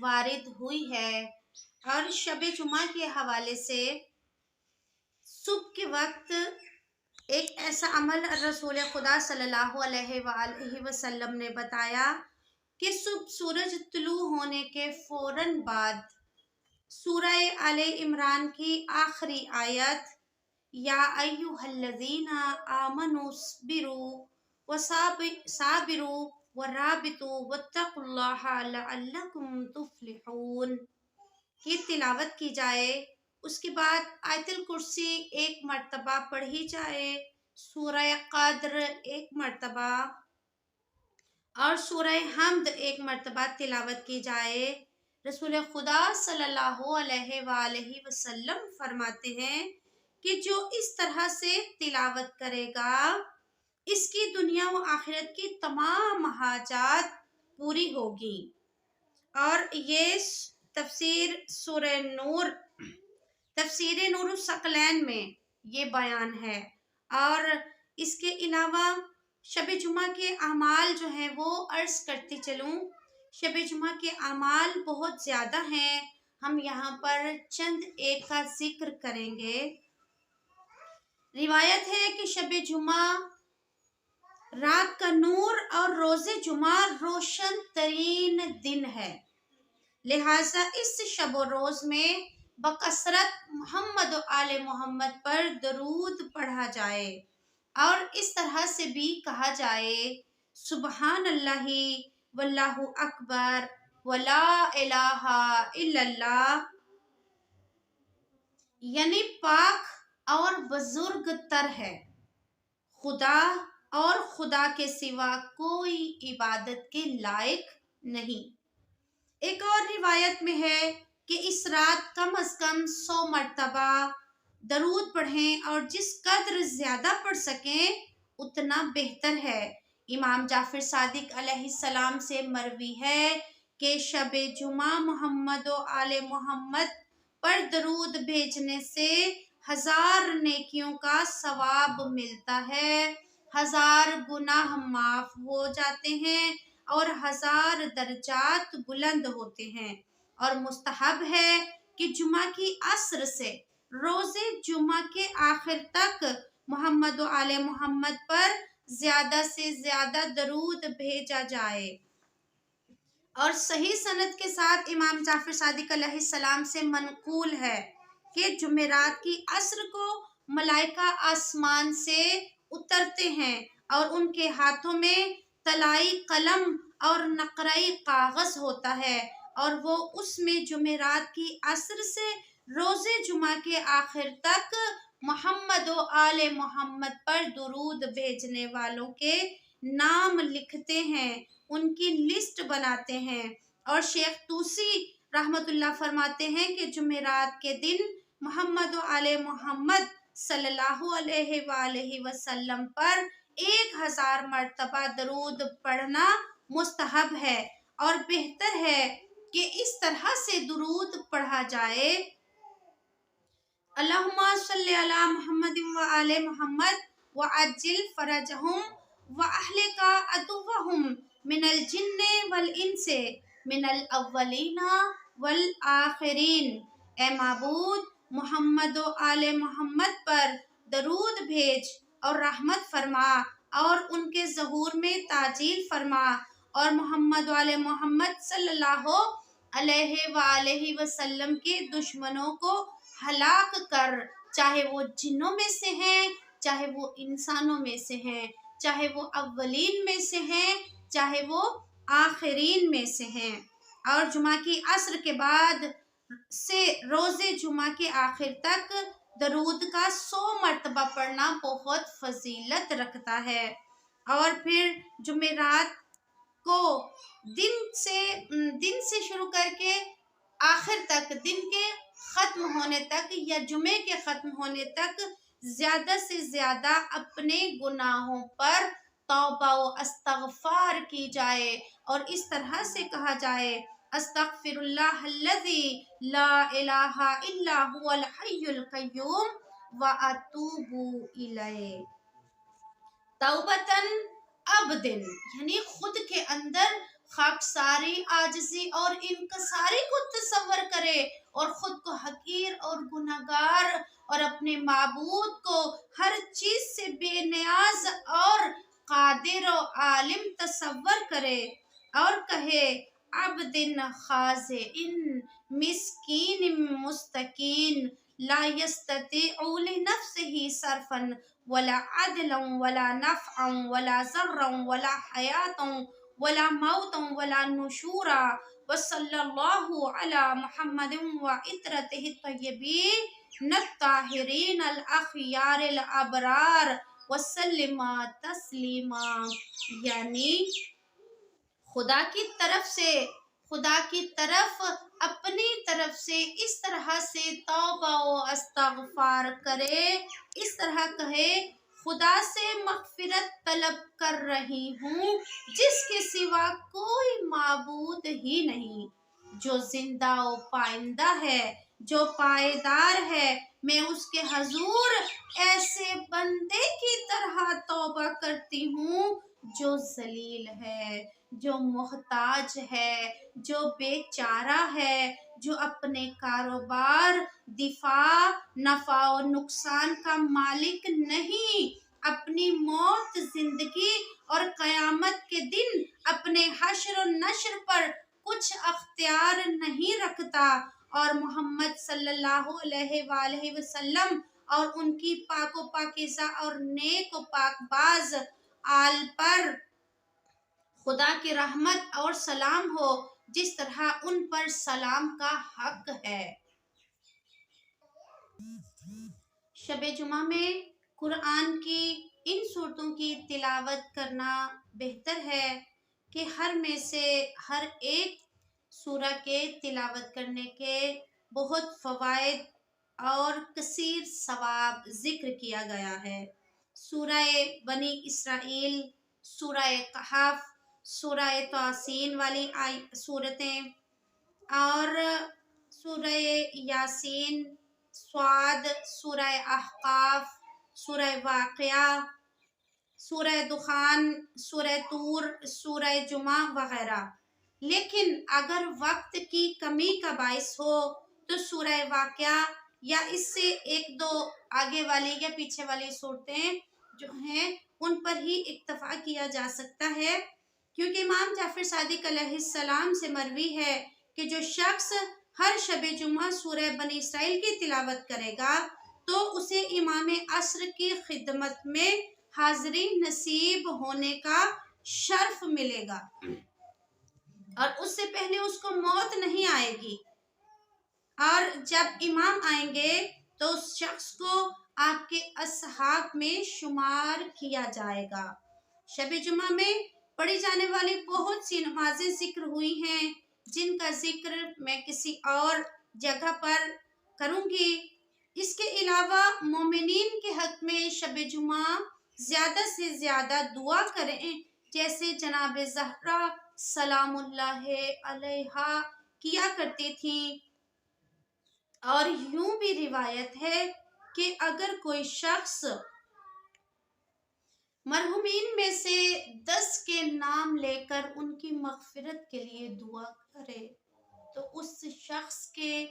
وارد ہوئی ہے۔ اور شب جمعہ کے حوالے سے صبح کے وقت ایک ایسا عمل رسول خدا صلی اللہ علیہ وآلہ وسلم نے بتایا کہ صبح سورج طلوع ہونے کے فوراً بعد سورہ آل عمران کی آخری آیت یا ایھا الذین آمنوا اصبروا صابروا ورابطوا واتقوا اللہ لعلکم تفلحون کی تلاوت کی جائے۔ اس کے بعد آیت الکرسی ایک مرتبہ پڑھی جائے، سورہ قدر ایک مرتبہ اور سورہ حمد ایک مرتبہ تلاوت کی جائے۔ رسول خدا صلی اللہ علیہ وآلہ وسلم فرماتے ہیں کہ جو اس طرح سے تلاوت کرے گا اس کی دنیا و آخرت کی تمام حاجات پوری ہوگی۔ اور یہ تفسیر سورہ نور، تفسیر نور الثقلین میں یہ بیان ہے۔ اور اس کے علاوہ شب جمعہ کے اعمال جو ہیں وہ عرض کرتی چلوں، شب جمعہ کے اعمال بہت زیادہ ہیں، ہم یہاں پر چند ایک کا ذکر کریں گے۔ روایت ہے کہ شب جمعہ رات کا نور اور روز جمعہ روشن ترین دن ہے، لہٰذا اس شب و روز میں بکثرت محمد و آل محمد پر درود پڑھا جائے اور اس طرح سے بھی کہا جائے سبحان اللہ واللہ اکبر ولا الہ الا اللہ، یعنی پاک اور بزرگ تر ہے خدا اور خدا کے سوا کوئی عبادت کے لائق نہیں۔ ایک اور روایت میں ہے کہ اس رات کم از کم 100 مرتبہ درود پڑھیں اور جس قدر زیادہ پڑھ سکیں اتنا بہتر ہے۔ امام جعفر صادق علیہ السلام سے مروی ہے کہ شب جمعہ محمد و آل محمد پر درود بھیجنے سے 1000 نیکیوں کا ثواب ملتا ہے، 1000 گناہ معاف ہو جاتے ہیں اور 1000 درجات بلند ہوتے ہیں۔ اور مستحب ہے کہ جمعہ کی عصر سے روز جمعہ کے آخر تک محمد و آل محمد پر زیادہ سے زیادہ درود بھیجا جائے۔ اور صحیح سند کے ساتھ امام جعفر صادق علیہ السلام سے منقول ہے کہ جمعرات کی عصر کو ملائکہ آسمان سے اترتے ہیں اور ان کے ہاتھوں میں طلائی قلم اور نقرئی کاغذ ہوتا ہے اور وہ اس میں جمعرات کی عصر سے روز جمعہ کے آخر تک محمد و آل محمد پر درود بھیجنے والوں کے نام لکھتے ہیں، ان کی لسٹ بناتے ہیں۔ اور شیخ طوسی رحمت اللہ فرماتے ہیں کہ جمعرات کے دن محمد و آل محمد صلی اللہ علیہ وآلہ وسلم پر 1000 مرتبہ درود پڑھنا مستحب ہے اور بہتر ہے کہ اس طرح سے درود پڑھا جائے اللہم صلی علی محمد وآل محمد وعجل فرجہم واہلک عدوہم من الجن والانس من الاولین والآخرین۔ اے معبود محمد و آل محمد پر درود بھیج اور رحمت فرما اور ان کے ظہور میں تعجیل فرما اور محمد و آل محمد صلی اللہ علیہ وآلہ وسلم کے دشمنوں کو ہلاک کر، چاہے وہ جنوں میں سے ہیں، چاہے وہ انسانوں میں سے ہیں، چاہے وہ اولین میں سے ہیں، چاہے وہ آخرین میں سے ہیں۔ اور جمعہ کی عصر کے بعد سے روز جمعہ کے آخر تک درود کا 100 مرتبہ پڑھنا بہت فضیلت رکھتا ہے۔ اور پھر جمعرات کو دن سے شروع کر کے آخر تک، دن کے ختم ہونے تک یا جمعے کے ختم ہونے تک زیادہ سے زیادہ اپنے گناہوں پر توبہ و استغفار کی جائے اور اس طرح سے کہا جائے استغفر اللہ الذی لا الہ الا هو الحی القیوم واتوب الیہ توبتاً عبدن، یعنی خود کے اندر خاکساری، عاجزی اور انکساری کو تصور کرے اور خود کو حقیر اور گنہگار اور اپنے معبود کو ہر چیز سے بے نیاز اور قادر و عالم تصور کرے اور کہے عبد خاضع مسکین مستکین لا يستطيع لنفسه صرفا ولا عدلا ولا نفعا ولا ضرا ولا حياة ولا موتا ولا نشورا وصلی اللہ علی محمد وعطرته الطیبین الطاہرین الاخیار الابرار وسلم تسلیما، یعنی خدا کی طرف اپنی طرف سے اس طرح سے توبہ و استغفار کرے، اس طرح کہے خدا سے مغفرت طلب کر رہی ہوں جس کے سوا کوئی معبود ہی نہیں، جو زندہ و پائندہ ہے، جو پائیدار ہے۔ میں اس کے حضور ایسے بندے کی طرح توبہ کرتی ہوں جو ذلیل ہے، جو محتاج ہے، جو بے چارہ ہے، جو اپنے کاروبار، دفاع، نفع و نقصان کا مالک نہیں، اپنی موت، زندگی اور قیامت کے دن اپنے حشر و نشر پر کچھ اختیار نہیں رکھتا، اور محمد صلی اللہ علیہ وآلہ وسلم اور ان کی پاک و پاکیزہ اور نیک و پاک باز آل پر خدا کی رحمت اور سلام ہو جس طرح ان پر سلام کا حق ہے۔ شب جمعہ میں قرآن کی ان صورتوں کی تلاوت کرنا بہتر ہے کہ ہر ایک سورہ کے تلاوت کرنے کے بہت فوائد اور کثیر ثواب ذکر کیا گیا ہے۔ سورہ بنی اسرائیل، سورہ کہف، سورہ طاسین والی سورتیں اور سورہ یاسین، صاد، سورہ احقاف، سورہ واقعہ، سورہ دخان، سورہ طور، سورہ جمعہ وغیرہ۔ لیکن اگر وقت کی کمی کا باعث ہو تو سورہ واقعہ یا اس سے ایک دو آگے والی یا پیچھے والی صورتیں جو ہیں ان پر ہی اکتفا کیا جا سکتا ہے، کیونکہ امام جعفر صادق علیہ السلام سے مروی ہے کہ جو شخص ہر شب جمعہ سورہ بنی اسرائیل کی تلاوت کرے گا تو اسے امام عصر کی خدمت میں حاضری نصیب ہونے کا شرف ملے گا، اور اس سے پہلے اس کو موت نہیں آئے گی، اور جب امام آئیں گے تو اس شخص کو آپ کے اصحاب میں شمار کیا جائے گا۔ شب جمعہ میں پڑھی جانے والی بہت سی نمازیں ذکر ہوئی ہیں جن کا ذکر میں کسی اور جگہ پر کروں گی۔ اس کے علاوہ مومنین کے حق میں شب جمعہ زیادہ سے زیادہ دعا کریں، جیسے جناب زہرا سلام اللہ علیہا کیا کرتی تھیں، اور یوں بھی روایت ہے کہ اگر کوئی شخص مرحومین میں سے 10 کے نام لے کر ان کی مغفرت کے لیے دعا کرے تو اس شخص کے